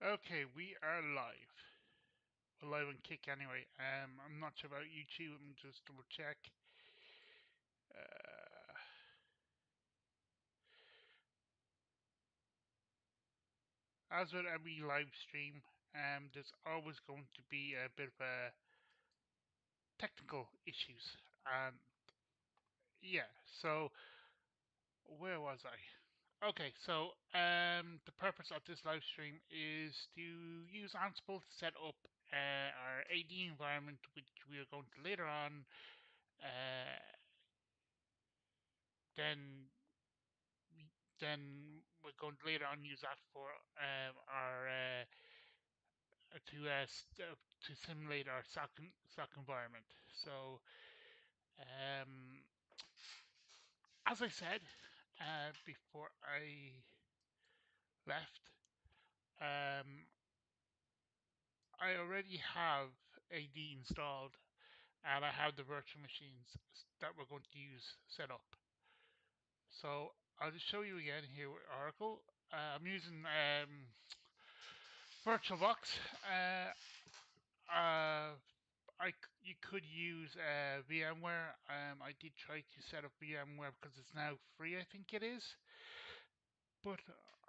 Okay, we are live. We're live on Kick anyway. I'm not sure about YouTube. Let me just double check. Uh, as with every live stream, there's always going to be a bit of technical issues. And yeah, so where was I? Okay, so the purpose of this live stream is to use Ansible to set up our AD environment, which we are going to later on uh, then then we're going to later on use that for our to simulate our SOC environment. So um, as I said before I left, um, I already have AD installed and I have the virtual machines that we're going to use set up. So I'll just show you again here with Oracle. I'm using VirtualBox. Uh, you could use VMware. I did try to set up VMware because it's now free, I think it is. But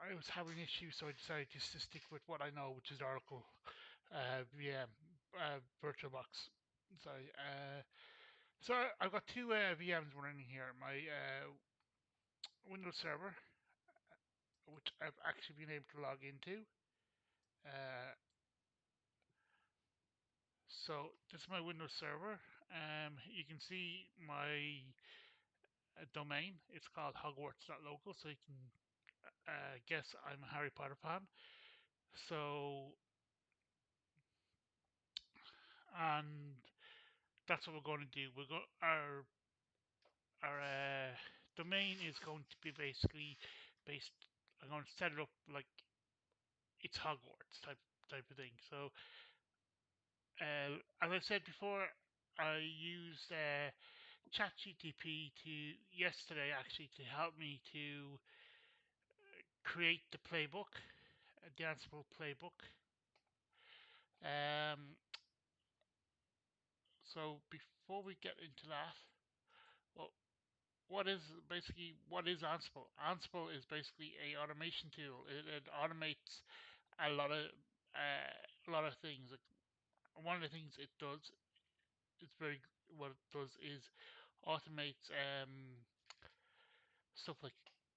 I was having issues, so I decided just to stick with what I know, which is Oracle VM VirtualBox. Sorry. So I've got two VMs running here. My Windows Server, which I've actually been able to log into. Uh, so this is my Windows Server. You can see my domain. It's called Hogwarts.local, so you can guess I'm a Harry Potter fan. So, and that's what we're going to do. Our domain is going to be basically based. I'm going to set it up like it's Hogwarts type of thing. So, as I said before, I used ChatGTP to yesterday actually to help me to create the playbook, the Ansible playbook. Um, so before we get into that, well, what is Ansible? Ansible is basically a automation tool. It automates a lot of uh, a lot of things. Like one of the things it does, it's very what it does is automates stuff like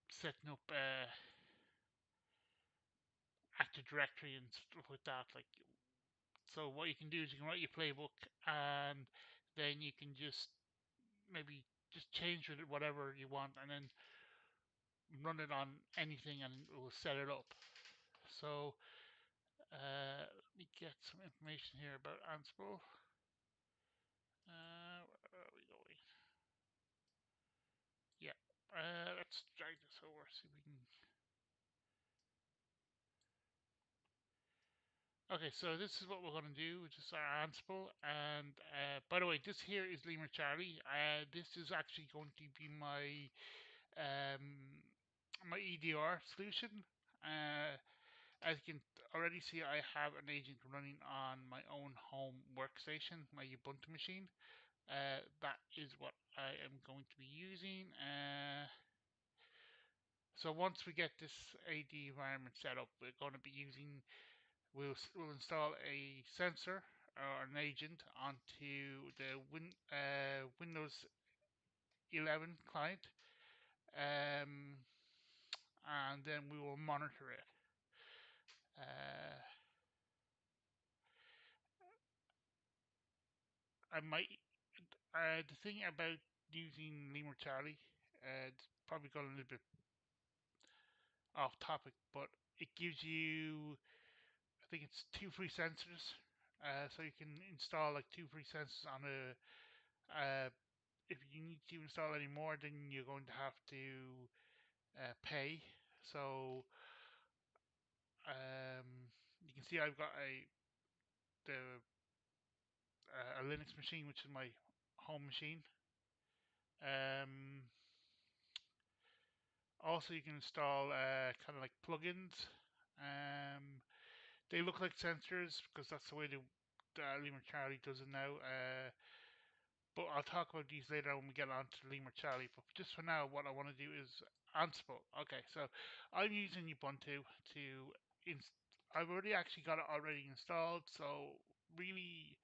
setting up Active Directory and stuff like that. Like so, what you can do is you can write your playbook and then you can just maybe just change it whatever you want and then run it on anything and it will set it up. So let me get some information here about Ansible. Where are we going? Yeah, let's drag this over, see if we can. Okay, so this is what we're going to do, which is our Ansible. And by the way, this here is Lima Charlie. This is actually going to be um, my EDR solution. As you can already see, I have an agent running on my own home workstation, my Ubuntu machine. That is what I am going to be using. So once we get this AD environment set up, we're going to be using, we'll install a sensor or an agent onto the Windows 11 client, um, and then we will monitor it. Uh, I might the thing about using Lemur Charlie, it's probably got a little bit off topic, but it gives you, I think it's two free sensors. So you can install like two free sensors on a. If you need to install any more, then you're going to have to pay. So you can see I've got the a Linux machine, which is my home machine. Um, Also, you can install kind of like plugins. Um, They look like sensors because that's the way the Lemur Charlie does it now. But I'll talk about these later when we get on to Lemur Charlie. But just for now, what I want to do is Ansible. Okay, so I'm using Ubuntu to I've already actually got it already installed, so really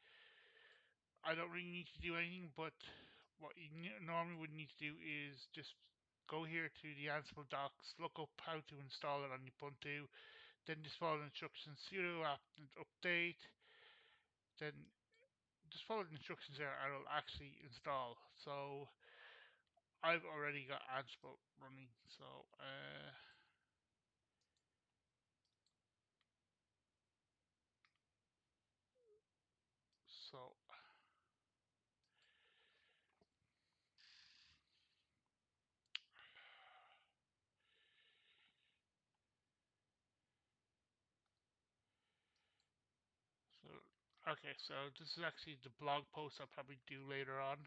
I don't really need to do anything. But what you normally would need to do is just go here to the Ansible docs, look up how to install it on Ubuntu, then just follow the instructions, sudo apt update, then just follow the instructions there and it'll actually install. So I've already got Ansible running, so so okay, so this is actually the blog post I'll probably do later on,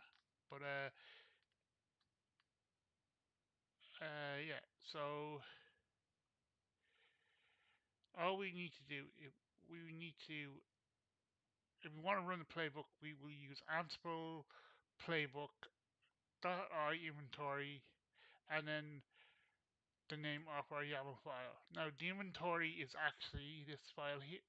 but yeah. So all we need to do, we need to, if we want to run the playbook, we will use Ansible playbook .i inventory, and then the name of our YAML file. Now the inventory is actually this file here.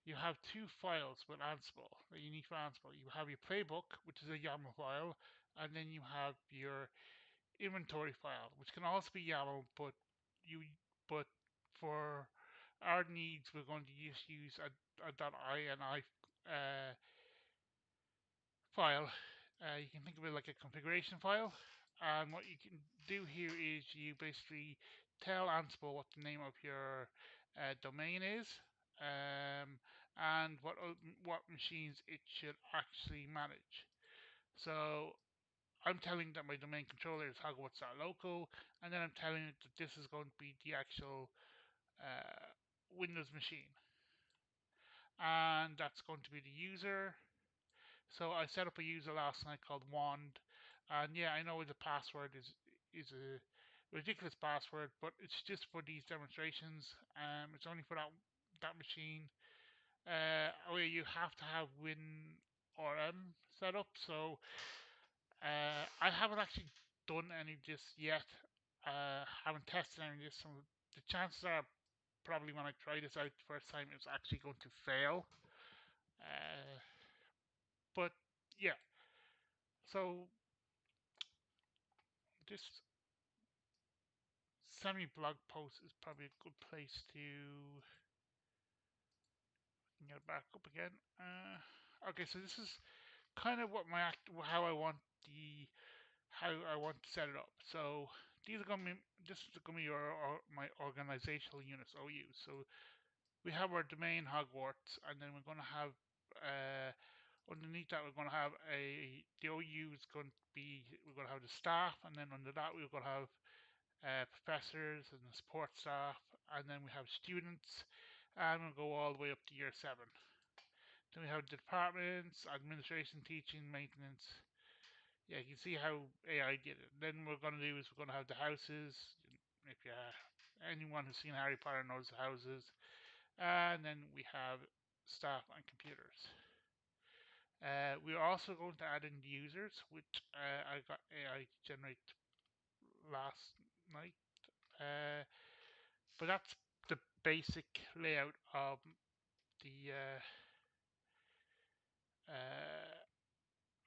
You have two files with Ansible that you need for Ansible. You have your playbook, which is a YAML file, and then you have your inventory file, which can also be YAML, you but for our needs, we're going to just use a .ini file. You can think of it like a configuration file. And what you can do here is you basically tell Ansible what the name of your domain is, and what machines it should actually manage. So I'm telling that my domain controller is Hogwarts.local, and then I'm telling it that this is going to be the actual uh, Windows machine, and that's going to be the user. So I set up a user last night called Wand, and yeah, I know the password is a ridiculous password, but it's just for these demonstrations. It's only for that machine. You have to have WinRM set up. So I haven't actually done any of this yet. Haven't tested any of this. So the chances are probably when I try this out the first time, it's actually going to fail. Uh, but yeah, so this semi blog post is probably a good place to get it back up again. Okay, so this is kind of what how I want to set it up. So this is gonna be my organizational units OU. So we have our domain Hogwarts, and then we're gonna have uh, underneath that we're gonna have the OU is going to be we're gonna have the staff, and then under that we're gonna have professors and the support staff, and then we have students, and we'll go all the way up to year 7. Then we have the departments, administration, teaching, maintenance. Yeah, you can see how AI did it. Then what we're going to do is we're going to have the houses. If you anyone who's seen Harry Potter knows the houses, and then we have staff and computers. We're also going to add in the users, which I got AI to generate last night. Uh, But that's the basic layout the uh,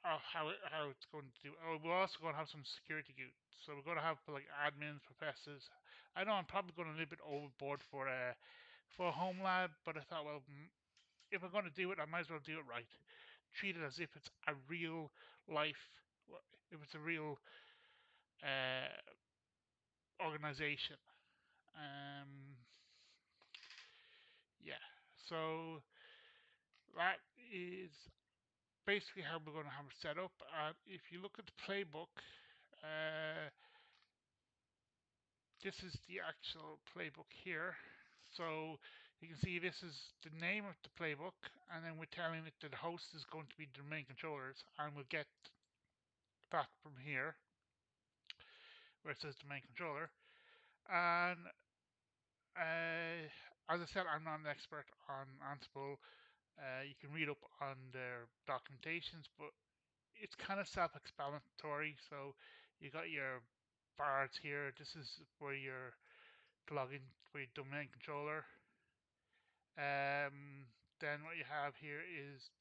of how it's going to do. Oh, we're also going to have some security groups. So we're going to have like admins, professors. I know I'm probably going a little bit overboard for a home lab, but I thought, well, if I'm going to do it, I might as well do it right. Treat it as if it's a real life, if it's a real uh, organization. Um, yeah. So that is basically how we're going to have it set up. If you look at the playbook, uh, this is the actual playbook here. So you can see this is the name of the playbook, and then we're telling it that the host is going to be the domain controllers, and we'll get that from here where it says domain controller. And as I said, I'm not an expert on Ansible. You can read up on their documentations, but it's kind of self-explanatory. So you got your bars here. This is where you're logging for your domain controller. Then what you have here is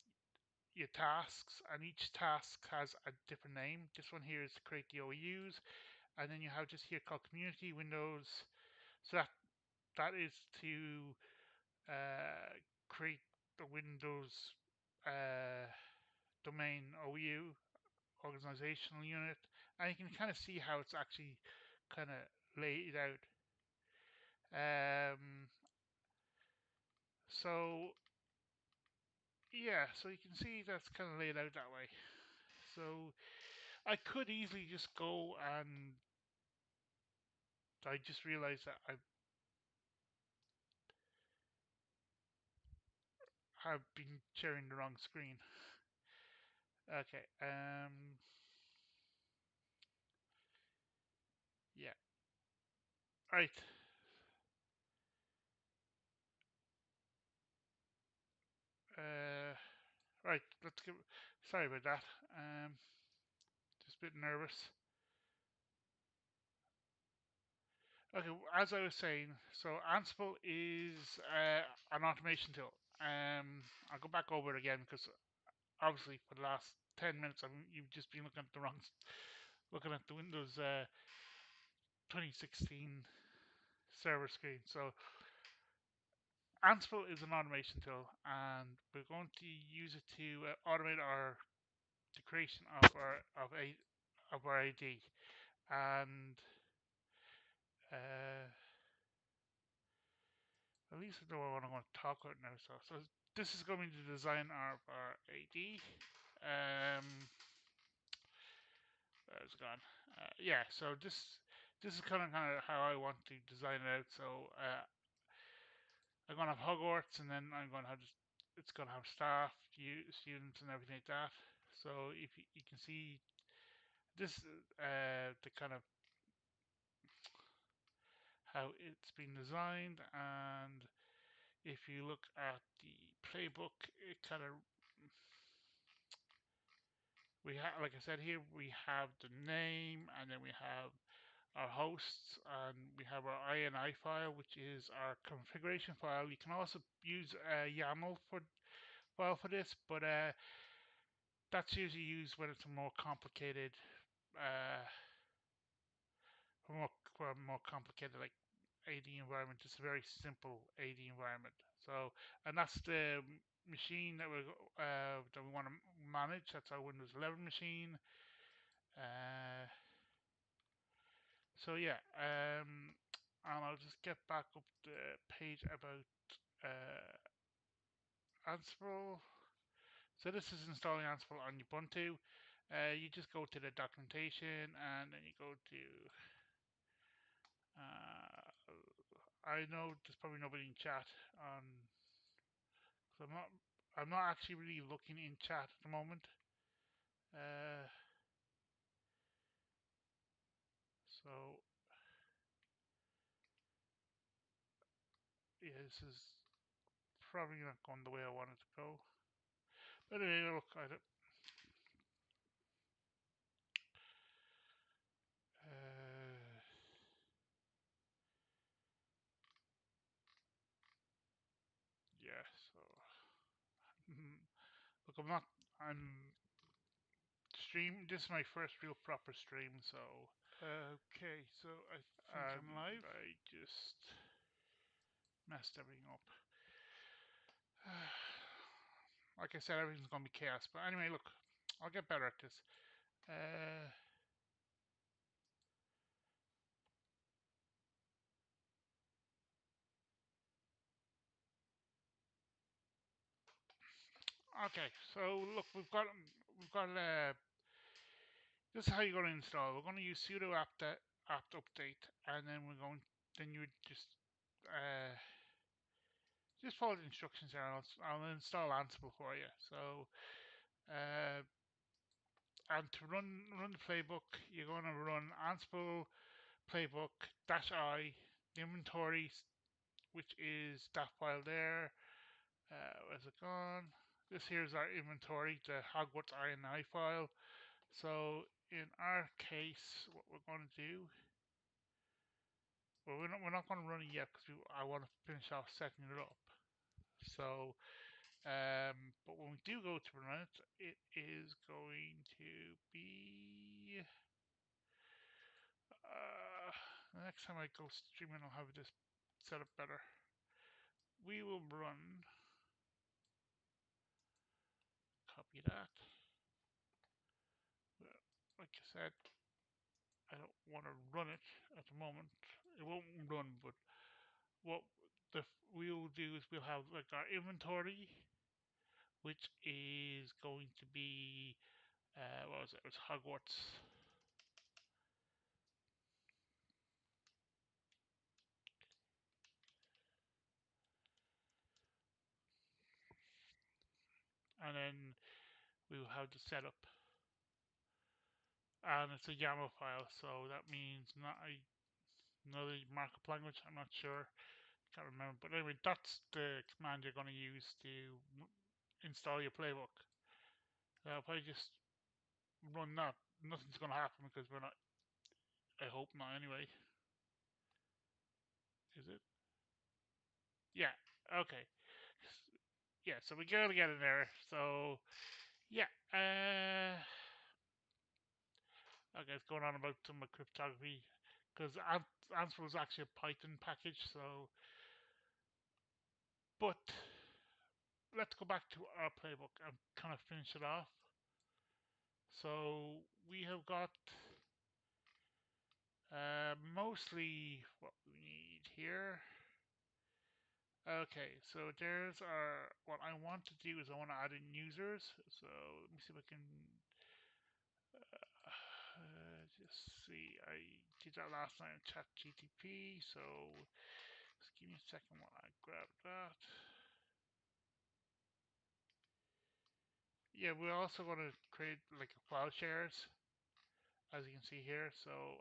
your tasks, and each task has a different name. This one here is to create the OEUs, and then you have just here called Community Windows. So that is to uh, create the Windows uh, domain OU, organizational unit, and you can kind of see how it's actually kind of laid out. Um, so yeah, so you can see that's kind of laid out that way. So I could easily just go and I just realized that I have been sharing the wrong screen. Okay, yeah, right. Uh, right, let's get. Sorry about that. Just a bit nervous. Okay, as I was saying, so Ansible is an automation tool. I'll go back over it again because obviously for the last 10 minutes you've just been looking at the wrong, looking at the Windows 2016 server screen. So Ansible is an automation tool, and we're going to use it to automate the creation of our AD. And uh, at least I know what I'm going to talk about now. So this is going to be the design of our AD. Where's it gone? Yeah. So this is kind of how I want to design it out. So I'm going to have Hogwarts, and then I'm going to have it's going to have staff, students, and everything like that. So if you can see this, the kind of how it's been designed, and if you look at the playbook, it kind of we have, like I said here, we have the name, and then we have our hosts, and we have our INI file, which is our configuration file. You can also use a YAML file for this, but that's usually used when it's a more complicated, uh, for a more complicated like AD environment. It's a very simple AD environment. So, and that's the machine that we want to manage. That's our Windows 11 machine. Uh, so yeah, and I'll just get back up the page about uh, Ansible. So this is installing Ansible on Ubuntu. You just go to the documentation, and then you go to. Uh, I know there's probably nobody in chat on. So I'm not actually really looking in chat at the moment. Uh, so yeah, this is probably not going the way I want it to go. But anyway, look, yeah. So look, I'm stream. This is my first real proper stream, so. Okay, so I think I'm live. I just messed everything up. Like I said, everything's gonna be chaos. But anyway, look, I'll get better at this. Uh, okay, so look, we've got this is how you're going to install. We're going to use sudo apt update, and then then you uh, just follow the instructions there, and I'll install Ansible for you. So, uh, and to run the playbook, you're going to run Ansible playbook -I inventory which is that file there. Where's it gone? This here is our inventory, the Hogwarts INI file. So in our case, what we're going to do, well, we're not going to run it yet because I want to finish off setting it up. So, but when we do go to run it, it is going to be the next time I go streaming, I'll have this set up better. We will run. Copy that. Like I said, I don't want to run it at the moment. It won't run, but what we'll do is we'll have like our inventory, which is going to be what was it? It was Hogwarts. And then we will have the setup, and it's a YAML file, so that means not another markup language. I'm not sure, can't remember. But anyway, that's the command you're going to use to install your playbook. If I just run that, nothing's going to happen because we're not. I hope not. Anyway, is it? Yeah. Okay. Yeah. So we gotta get an error. So yeah. Okay, it's going on about some cryptography because Ansible is actually a Python package. So, but let's go back to our playbook and kind of finish it off. So we have got mostly what we need here. Okay, so there's our, what I want to do is I want to add in users. So let me see if I can just see. I did that last night in ChatGTP, so just give me a second while I grab that. Yeah, we're also going to create like a file shares, as you can see here. So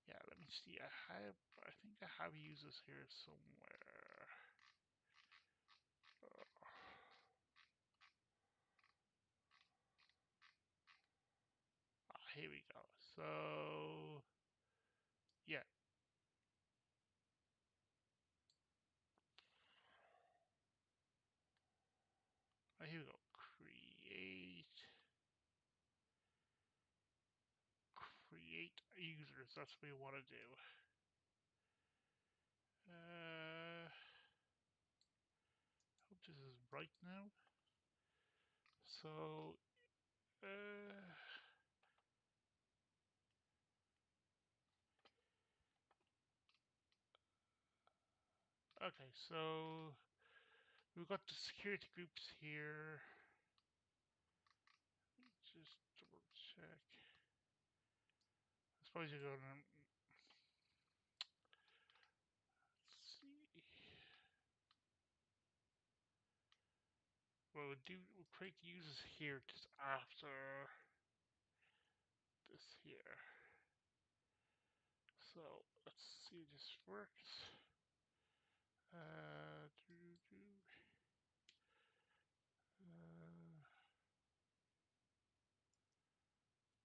yeah, let me see. I think I have users here somewhere. Here we go. So yeah. Here we go. Create users. That's what we want to do. Hope this is right now. So okay, so we've got the security groups here. Just double check. I suppose you're gonna see. Well, we'll create users here just after this here. So let's see if this works. Uh,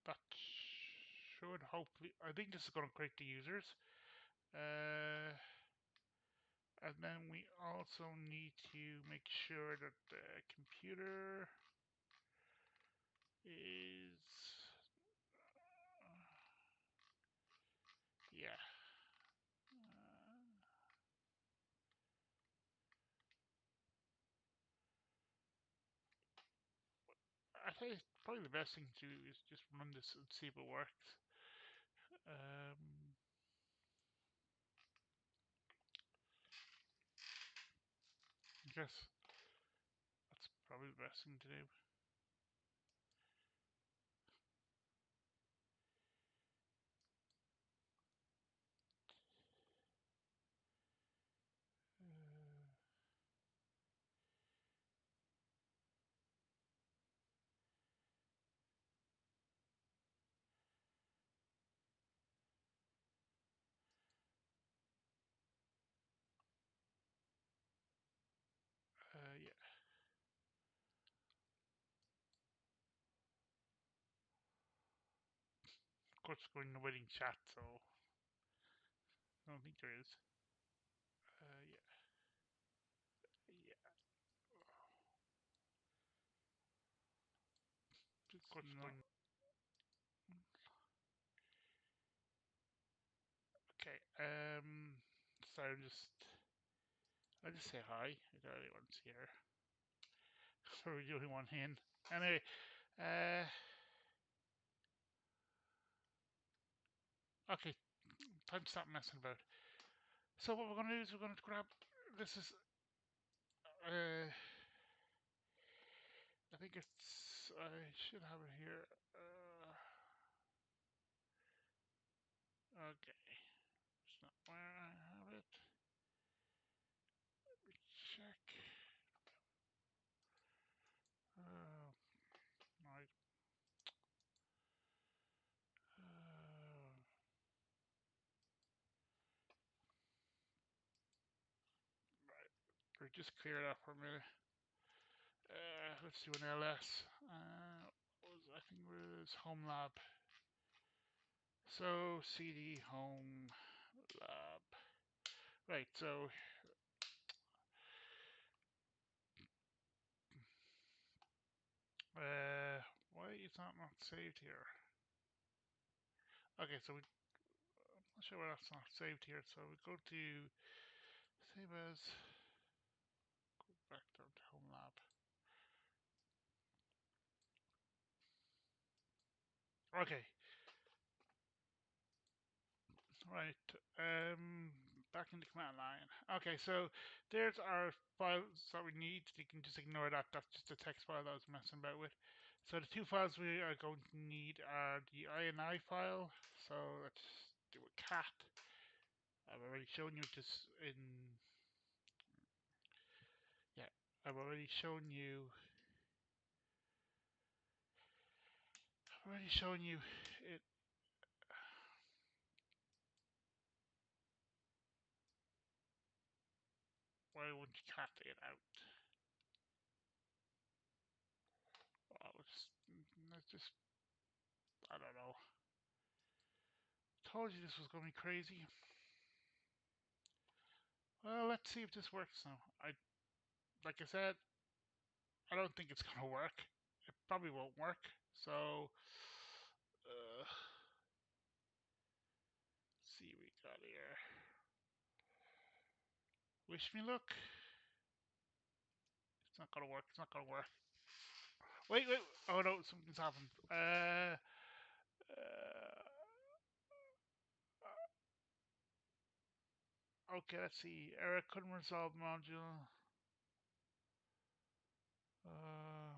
that should hopefully. I think this is going to create the users. And then we also need to make sure that the computer is, yeah. I think probably the best thing to do is just run this and see if it works. I guess that's probably the best thing to do. Of course, we're in the waiting chat, so I don't think there is. Yeah. Yeah. Of course, no. Okay. Sorry, I'll just say hi. I got anyone's here. So we're the only one in. Anyway, okay, time to stop messing about. So what we're gonna do is we're gonna grab. This is. I think it's. I should have it here. Okay, it's not where I have it. Let me check. Right. Right. We'll just clear it up for a minute. Let's do an LS. I think it was home lab. So CD home lab. Right. So why is that not saved here? Okay, so I'm not sure why that's not saved here. So we go to save as. Go back down to home lab. Okay. Right. Back in the command line. Okay, so there's our files that we need. You can just ignore that. That's just a text file that I was messing about with. So the two files we are going to need are the INI file. So let's do a cat. I've already shown you this in. Yeah, I've already shown you. I've already shown you it. Why wouldn't you cat it out? Well, let's just. I don't know. Told you this was going to be crazy. Well, let's see if this works now. Like I said, I don't think it's gonna work. It probably won't work. So, let's see what we got here. Wish me luck. It's not gonna work. It's not gonna work. Wait, wait. Oh no, something's happened. Okay, let's see. Error couldn't resolve module. Uh,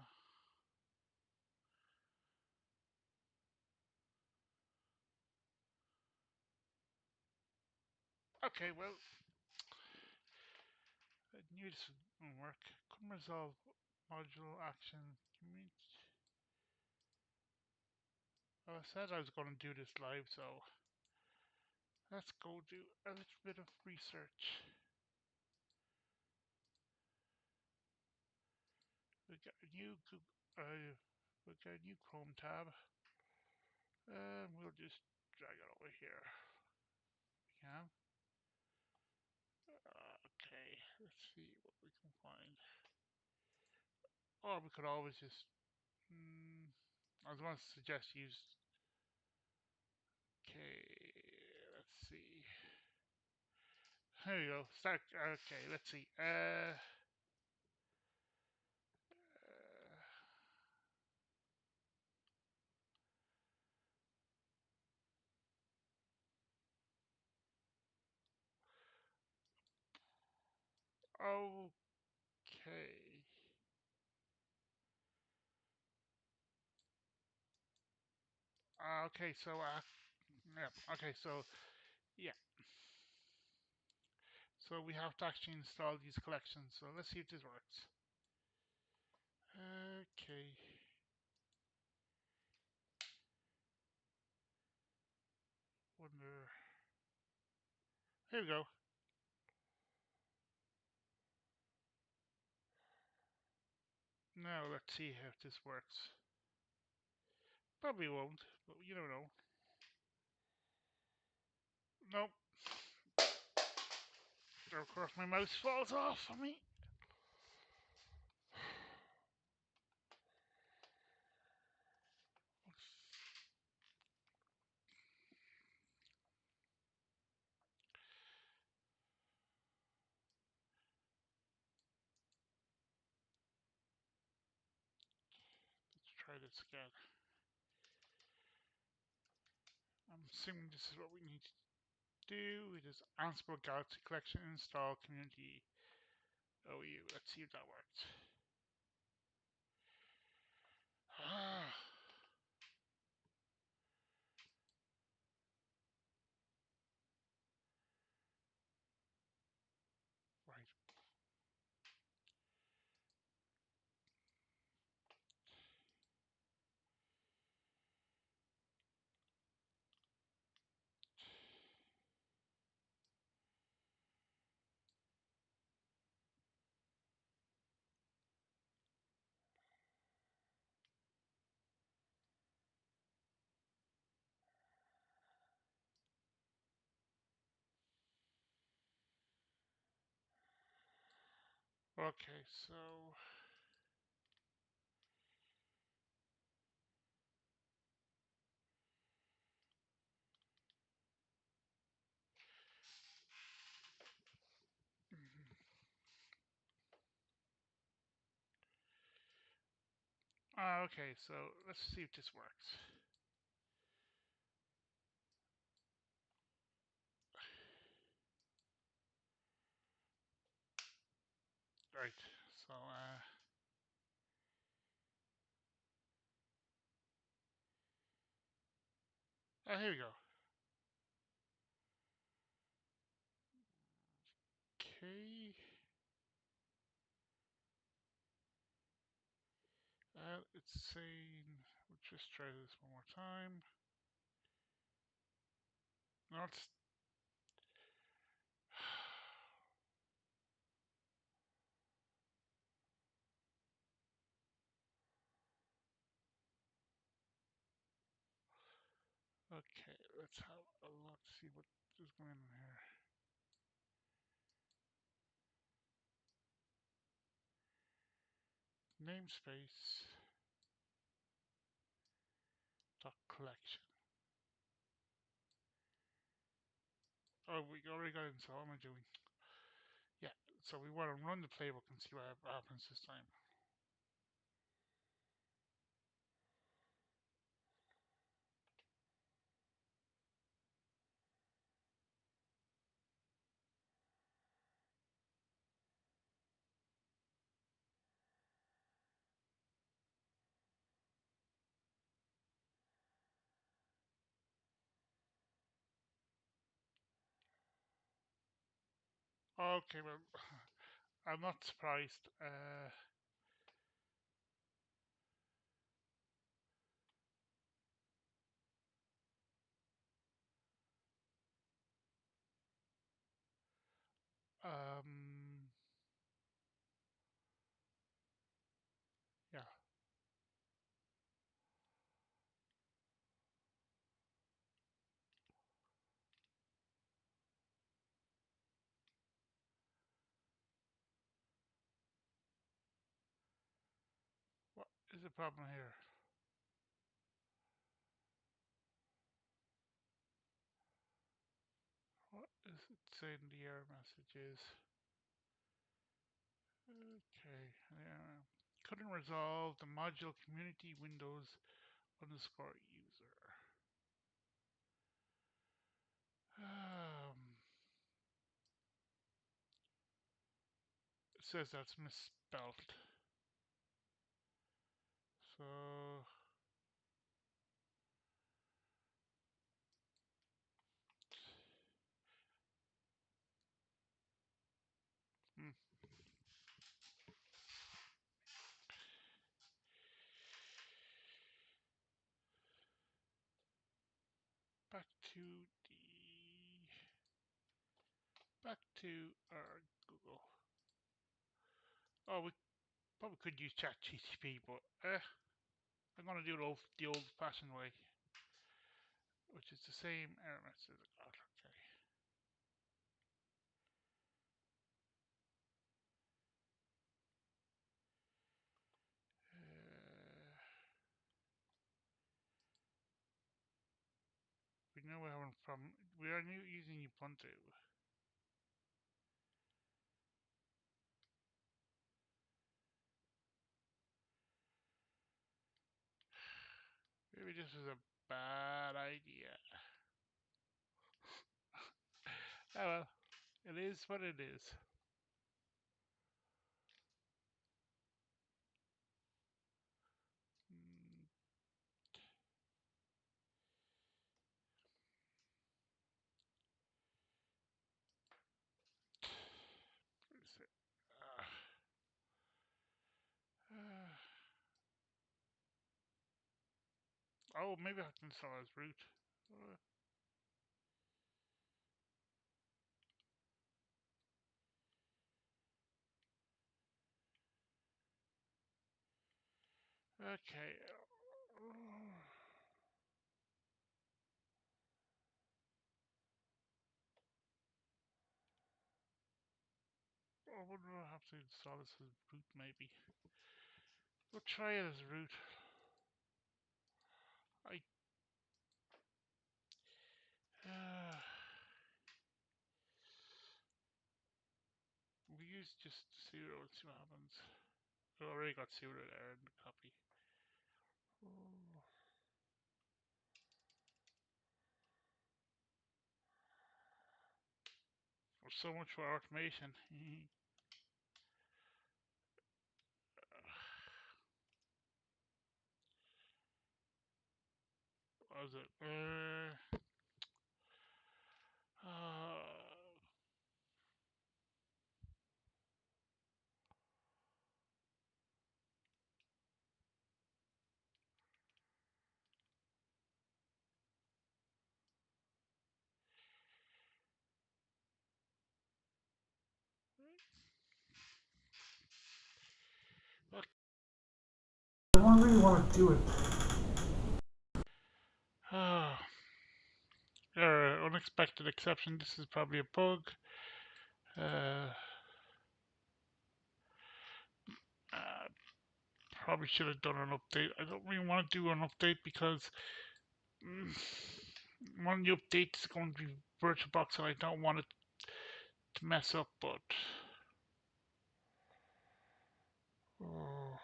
okay, well, I knew this wouldn't work. Couldn't resolve module action. Oh, I said I was going to do this live, so let's go do a little bit of research. We got a new we got a new Chrome tab. We'll just drag it over here. Yeah. Okay. Let's see what we can find. Or we could always just. I was going to suggest use. Okay. Let's see. There you go. Start. Okay. Let's see. Okay. Okay. So. Yeah. Okay. So. Yeah. So we have to actually install these collections. So let's see if this works. Okay. Wonder. Here we go. Now let's see if this works. Probably won't, but you don't know. Nope. Of course, my mouse falls off on me. Let's try this again. I'm assuming this is what we need to do. It is Ansible Galaxy Collection install community OU. Let's see if that works. Ah. Right. Okay, so okay, so let's see if this works. Right, so here we go. Okay. It's saying, we'll just try this one more time. No, it's okay. Let's have a look, see what is going on here. Namespace dot collection. Oh, we already got it. So what am I doing? Yeah. So we want to run the playbook and see what happens this time. Okay, well, I'm not surprised. Um, yeah. What is the problem here? What is it saying the error messages? Okay, yeah. Couldn't resolve the module community Windows underscore user. It says that's misspelled. So hmm. back to the back to our Google. Oh, we probably could use ChatGTP, but I'm gonna do it the old-fashioned way, which is the same error message. Oh, okay. know we're having a problem. We are using Ubuntu. Maybe this is a bad idea. Oh well, it is what it is. Mm, what is it? Oh, maybe I have to install as root. Uh, okay. I wonder if I have to install this as root maybe. We'll try it as root. I we use just sudo and see what happens. I already got sudo there in the copy. Oh, so much for automation. What was it? Uh, I don't really want to do it. Unexpected exception. This is probably a bug. Uh, uh, Probably should have done an update. I don't really want to do an update because one of the updates is going to be VirtualBox and I don't want it to mess up, but oh,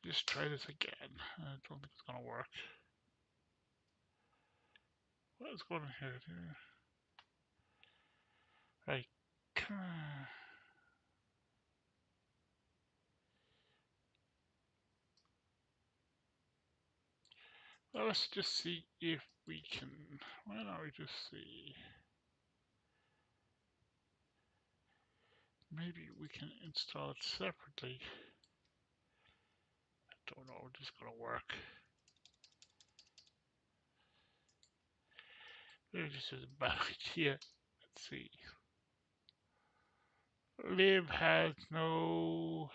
just try this again. I don't think it's going to work. What is going on here? Right. Well, let's just see if we can. Why don't we just see? Maybe we can install it separately. I don't know if this is going to work. Maybe this is a bad idea. Let's see. Lib has no.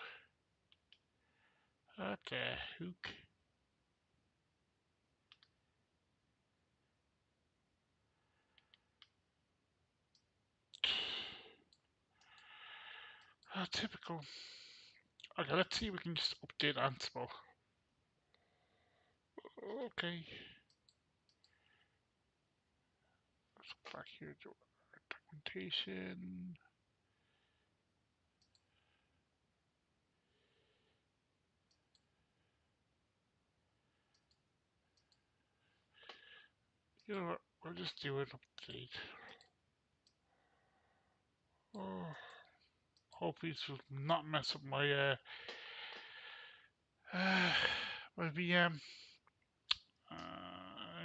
What the hook? Typical. Okay, let's see if we can just update Ansible. Okay. Let's go back here to our documentation. You know what? We'll just do an update. Oh, hopefully this will not mess up my my VM.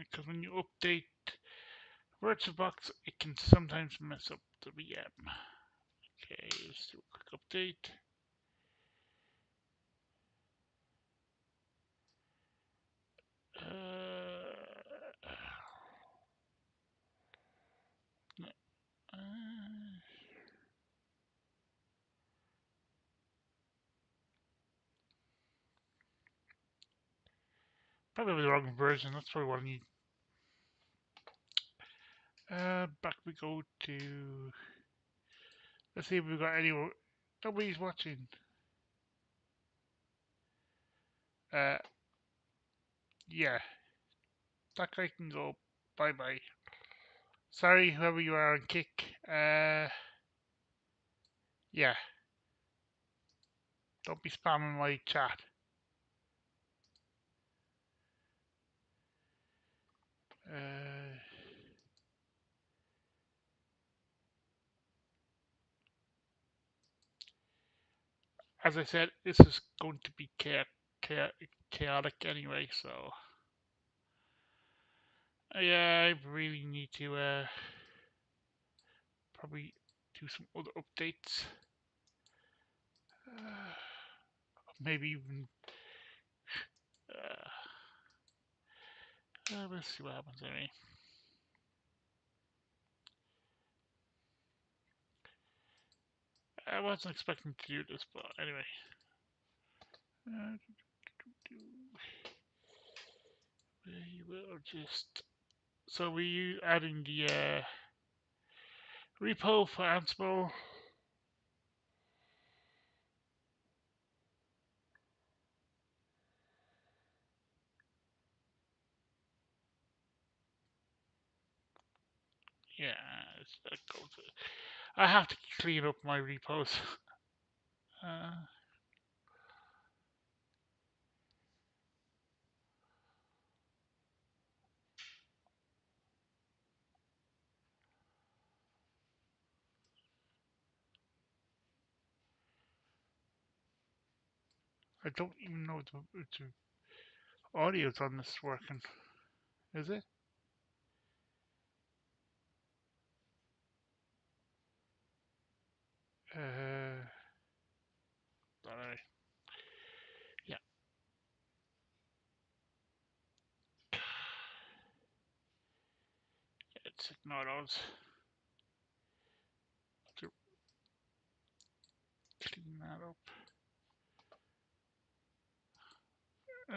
Because when you update VirtualBox, it can sometimes mess up the VM. Okay, let's do a quick update. Probably the wrong version. That's probably what I need. Back we go to. Let's see if we've got any. Nobody's watching. Uh, yeah. That guy can go bye bye. Sorry, whoever you are on kick. Yeah, don't be spamming my chat. Uh, as I said, this is going to be chaotic anyway, so yeah, I really need to probably do some other updates. Maybe even let's see what happens anyway. I wasn't expecting to do this, but anyway. We will just so we adding the repo for Ansible. Yeah, that goes. I have to clean up my repos. Uh, I don't even know if the audio's on this working. Is it? Alright. Yeah. Let's ignore those. To clean that up.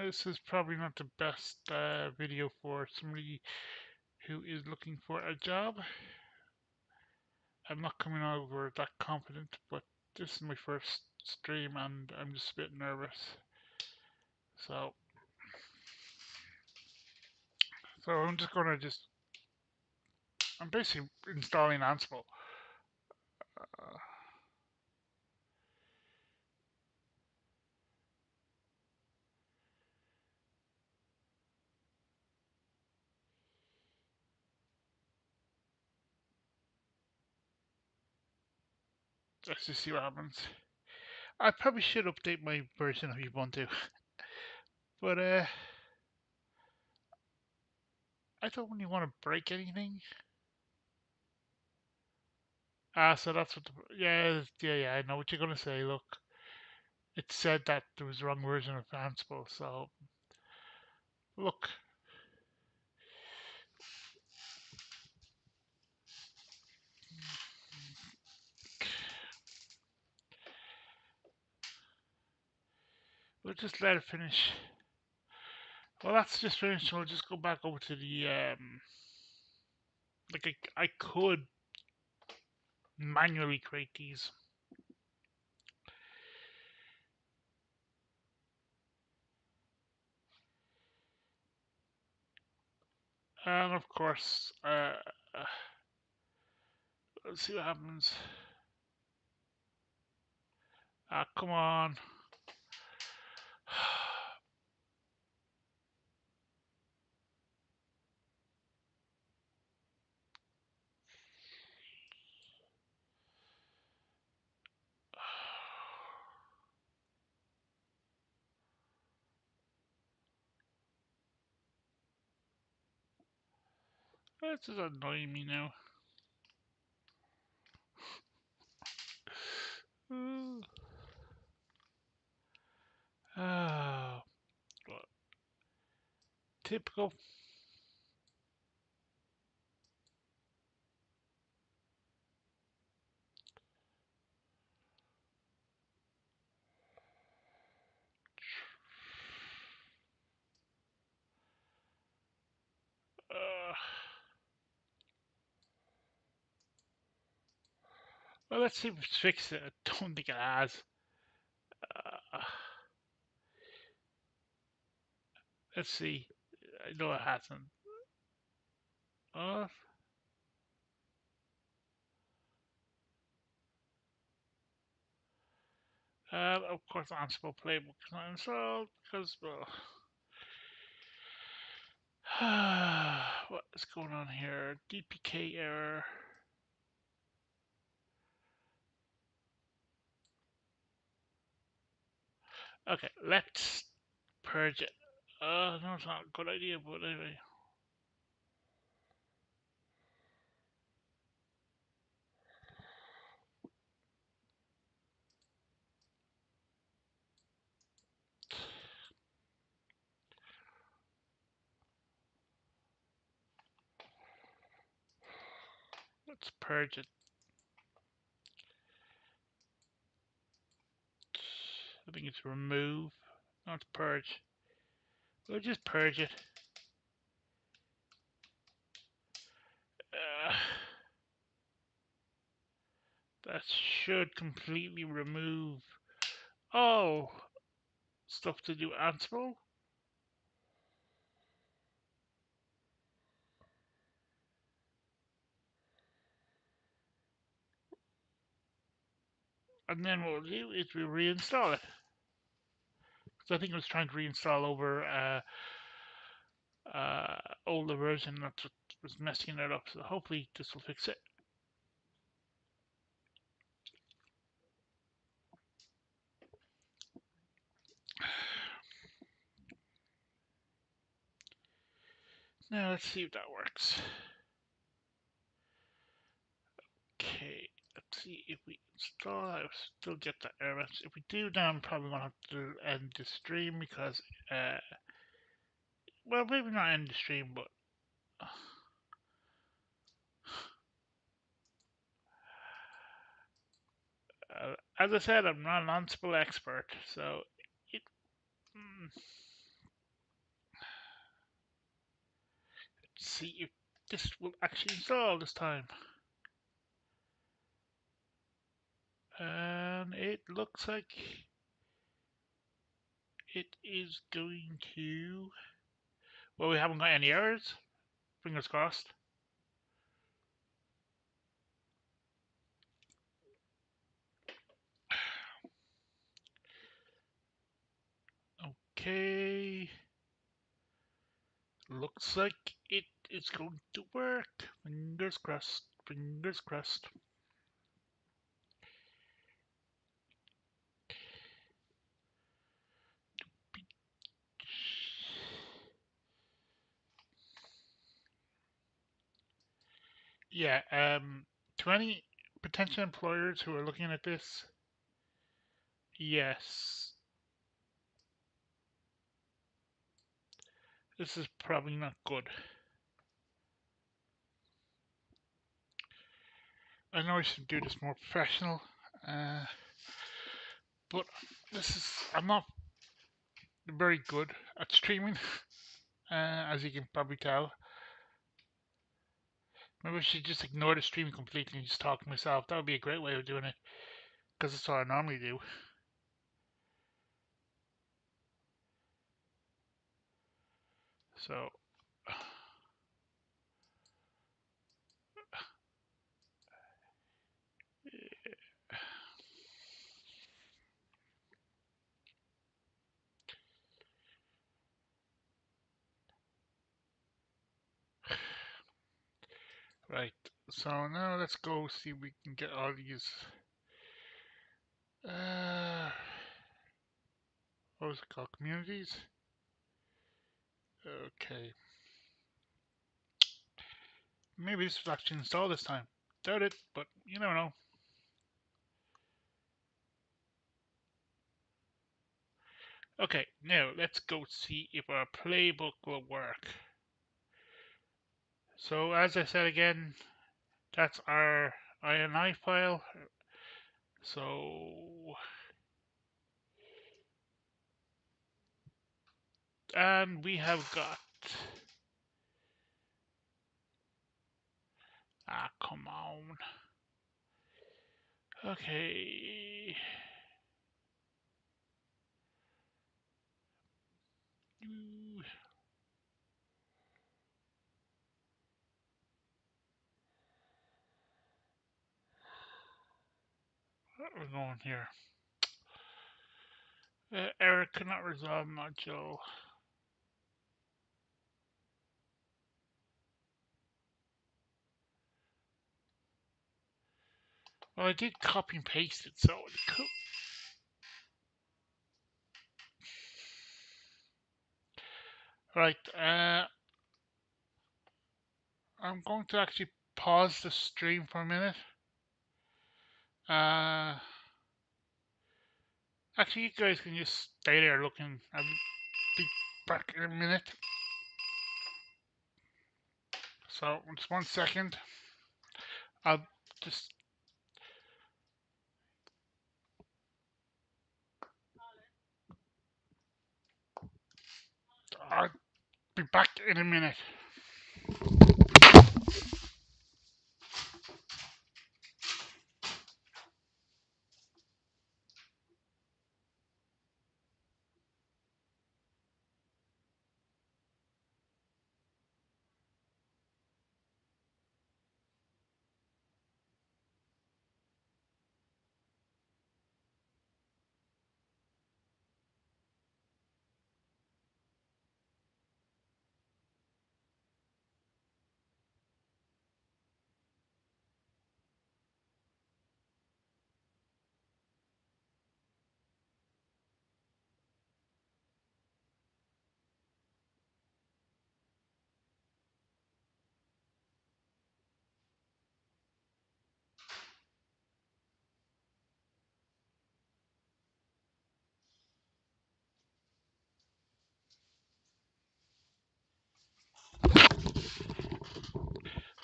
This is probably not the best video for somebody who is looking for a job. I'm not coming over that confident, but this is my first stream and I'm just a bit nervous. So, I'm just gonna I'm basically installing Ansible. Uh, just to see what happens. I probably should update my version of Ubuntu, but I don't really want to break anything. So that's what. Yeah. I know what you're gonna say. Look, it said that there was the wrong version of Ansible. So look, we'll just let it finish. Well, that's just finished. So we'll just go back over to the like I could manually create these. And of course, let's see what happens. Come on. This is annoying me now. Oh, typical. Well, let's see if it's fixed it. I don't think it has. Uh, let's see. I know it hasn't. Of of course, Ansible playbook is not installed because, well, what is going on here? DPK error. Okay, let's purge it. No, it's not a good idea, but anyway. Let's purge it. I think it's remove, not purge. We'll just purge it. Uh, that should completely remove all stuff to do Ansible. And then what we'll do is we'll reinstall it. Because I think it was trying to reinstall over older version. That's what was messing it up. So hopefully this will fix it. Now let's see if that works. Okay, let's see if we install. I still get that error. If we do, then I'm probably gonna have to end the stream because, well, maybe not end the stream, but as I said, I'm not an Ansible expert, so it. Let's see if this will actually install this time. And it looks like it is going to. Well, we haven't got any errors. Fingers crossed. Okay. Looks like it is going to work. Fingers crossed. Fingers crossed. Yeah, to any potential employers who are looking at this, yes, this is probably not good. I know I should do this more professional, but I'm not very good at streaming, as you can probably tell. Maybe I should just ignore the stream completely and just talk to myself. That would be a great way of doing it, because that's what I normally do. So, right. So now let's go see if we can get all these. What was it called? Communities? Okay. Maybe this was actually installed this time. Doubt it, but you never know. Okay, now let's go see if our playbook will work. So as I said again, that's our INI file. So, and we have got, come on. Okay. we're going here. Error cannot resolve module. Well, I did copy and paste it, so it could. Right, I'm going to actually pause the stream for a minute. Actually, you guys can just stay there looking. I'll be back in a minute. So, just 1 second. I'll just. I'll be back in a minute.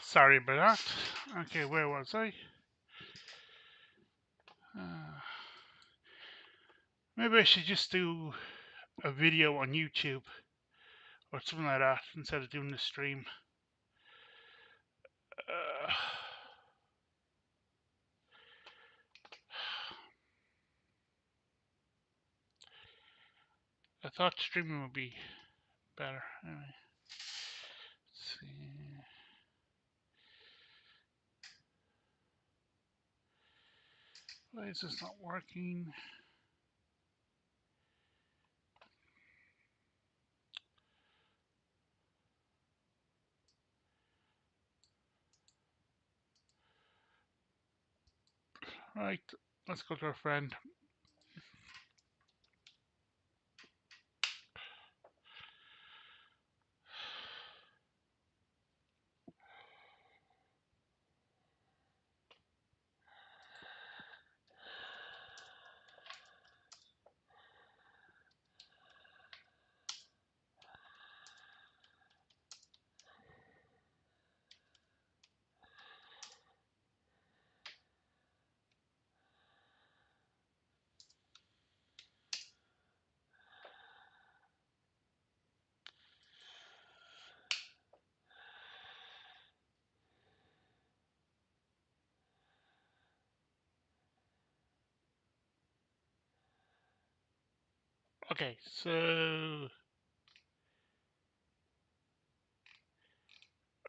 Sorry about that. Okay, where was I? Maybe I should just do a video on YouTube or something like that instead of doing the stream. I thought streaming would be better. Anyway, let's see. Why is this not working? Right, let's go to our friend. Okay, so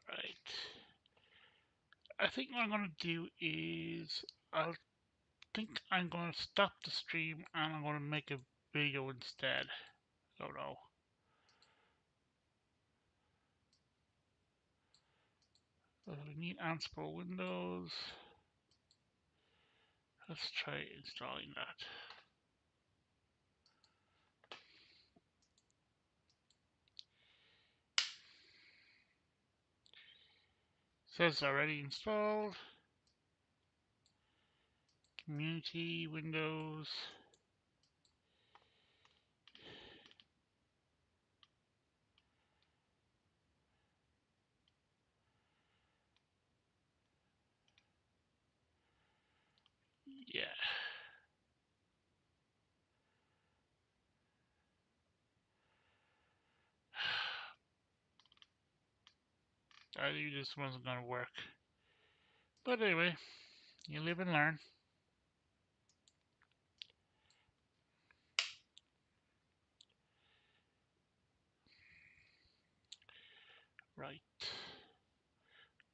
right. I think what I'm gonna do is I think I'm gonna stop the stream and I'm gonna make a video instead. I don't know. We need Ansible Windows. Let's try installing that. Says already installed. Community Windows. Yeah. I knew this wasn't gonna work. But anyway, you live and learn. Right.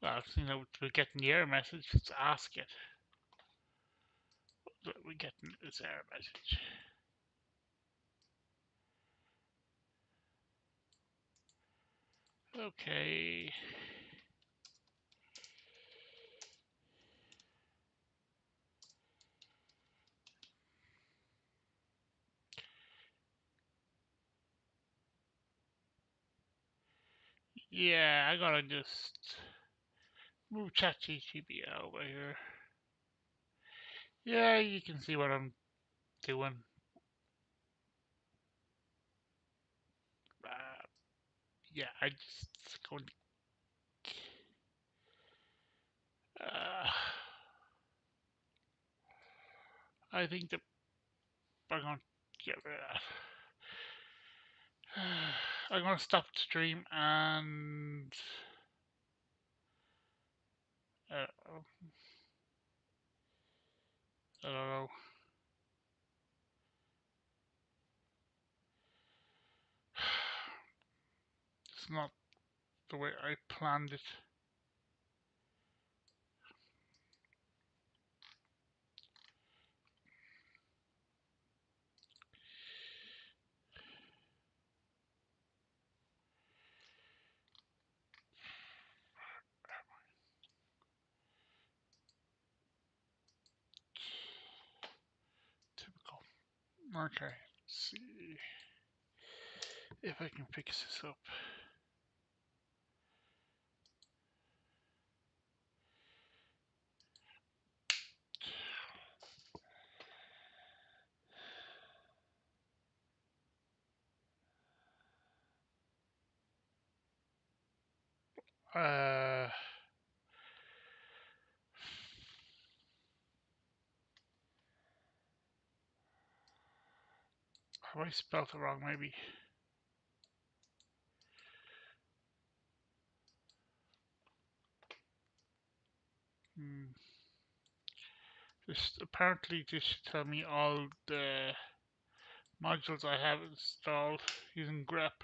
Well, you know, to get in the error message, just ask it. we get this error message. Okay. Yeah, I gotta just move ChatGPT over here. Yeah, you can see what I'm doing. Yeah, I just going. Uh, I think that I'm going to get rid of that. I'm going to stop the stream and I don't know. It's not the way I planned it. Typical. Okay, let's see if I can fix this up. Have I spelled it wrong maybe? Just apparently this should tell me all the modules I have installed using grep.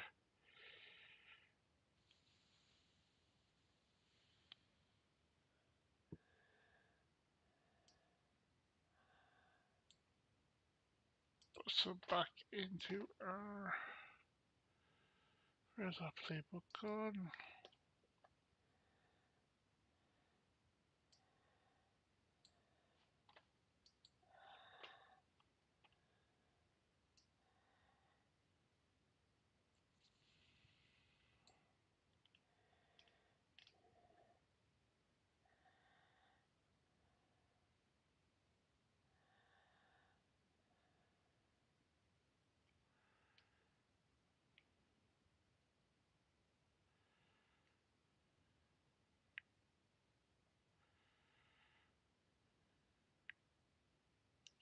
So back into our, where's our playbook gone?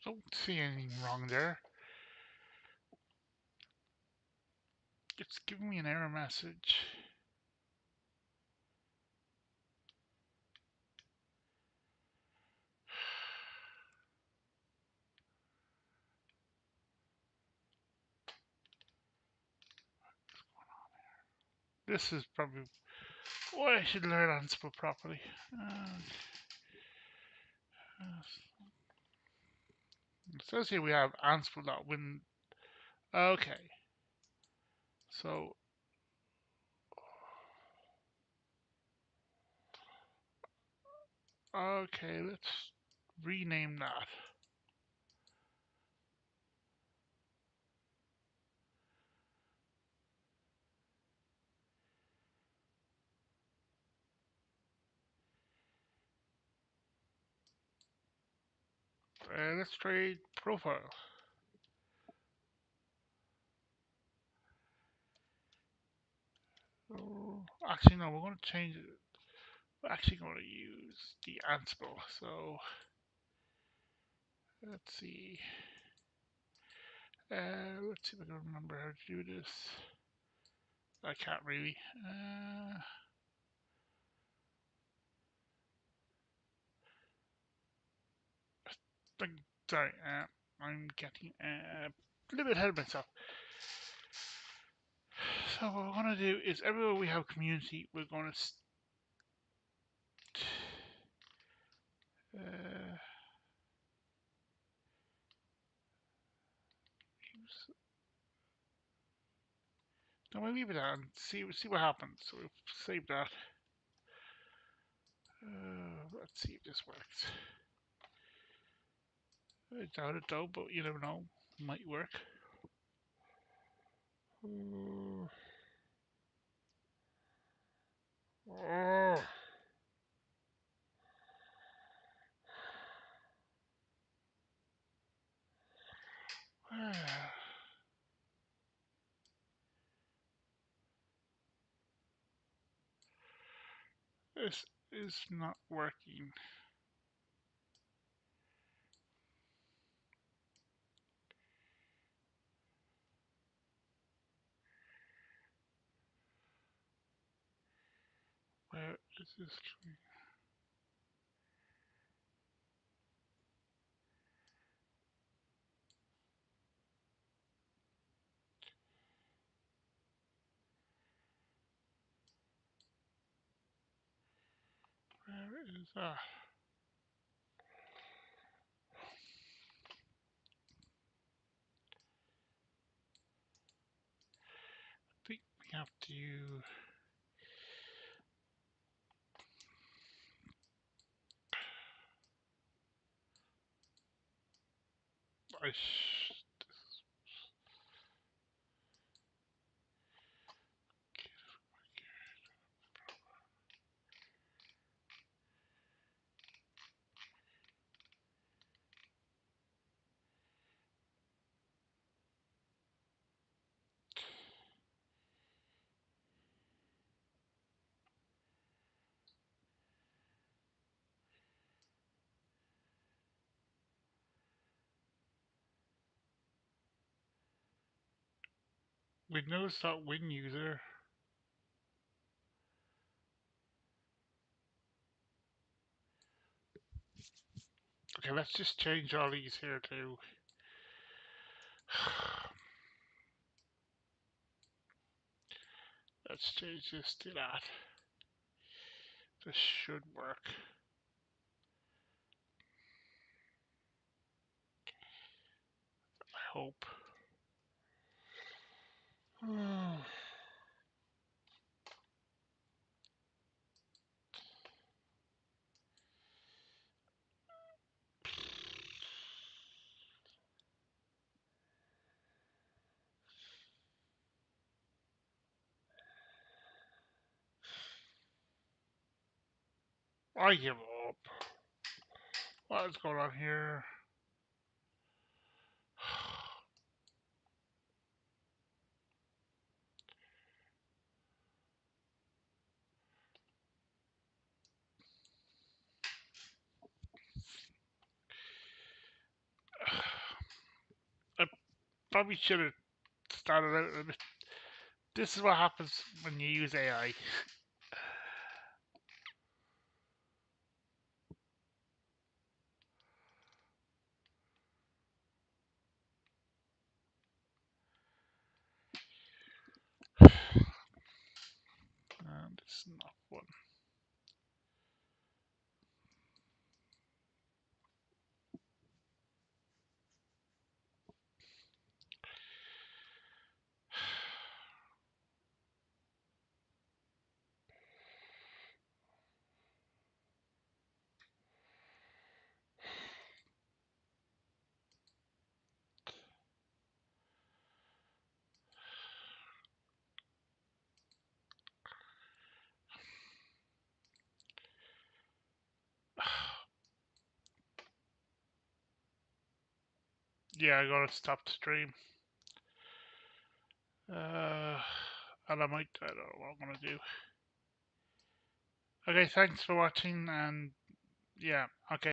Don't see anything wrong there. It's giving me an error message. This is probably why I should learn Ansible properly. It says here we have Ansible.win. Okay. So, okay, let's rename that. Let's try profile. Oh, actually, no, we're going to change it. We're actually going to use the Ansible. So, let's see. Let's see if I can remember how to do this. I can't really. Sorry, I'm getting a little bit ahead of myself. So what we're going to do is everywhere we have community, we're going to No, we'll leave it on. See what happens. So we'll save that. Let's see if this works. I doubt it though, but you never know. Might work. Oh. This is not working. Where is this? Where is that? I think we have to. Windows.win user. Okay, let's just change all these here too. Let's change this to that. This should work. I hope. I give up. What is going on here? I probably should have started out a bit. This is what happens when you use AI. And it's not fun. Yeah, I gotta stop the stream. And I don't know what I'm gonna do. Okay, thanks for watching, and yeah, okay.